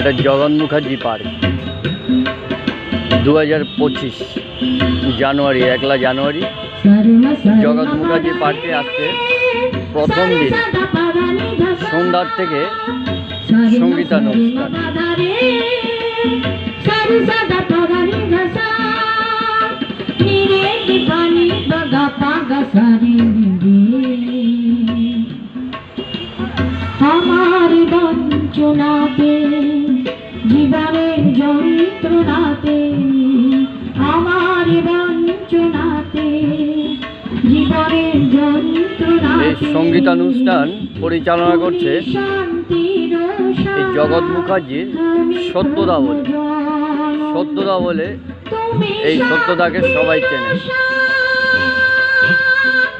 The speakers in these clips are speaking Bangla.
এটা জগৎ মুখার্জি পার্ক 2025 জানুয়ারি 1 জানুয়ারি জগৎ মুখার্জি পার্কে আসছে প্রথম দিন সন্ধ্যার থেকে সঙ্গীতানুষ্ঠান। আমার বঞ্চনাতে জীবনের যন্ত্রণাতে, আমার বঞ্চনাতে জীবনের যন্ত্রণাতে। এই সঙ্গীতানুষ্ঠান পরিচালনা করছে এই জগৎ মুখার্জির সত্যদা বলে। সত্যদা বলে এই সত্যদাকে সবাই চেনে।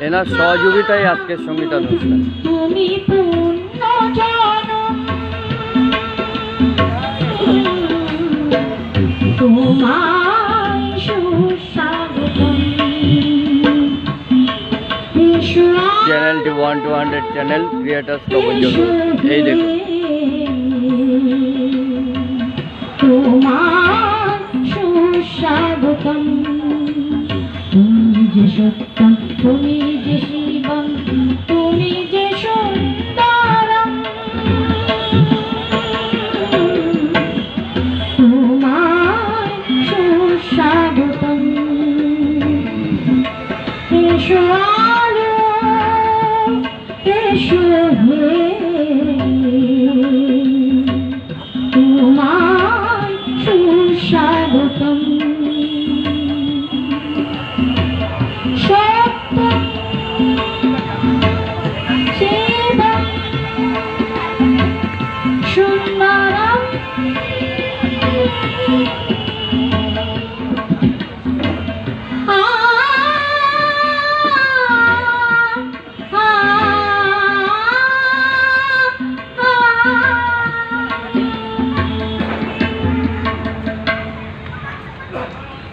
এনার সহযোগিতায় আজকের সঙ্গীতানুষ্ঠান। তুমি পূর্ণ জানো তোমায় সুস্বাগতম। চ্যানেলটি 1 to 100 চ্যানেল ক্রিয়েটার্স কবরজঙ্গল। এই দেখুন তোমায় সুস্বাগতম। তুমি যে সত্যম, তুমি যে শিবম, তুমি যে সুন্দরম। তোমায় সুস্বাগতম। এসো আলো, এসো হে, তোমায় সুস্বাগতম। সত্যম শিবম সুন্দরম।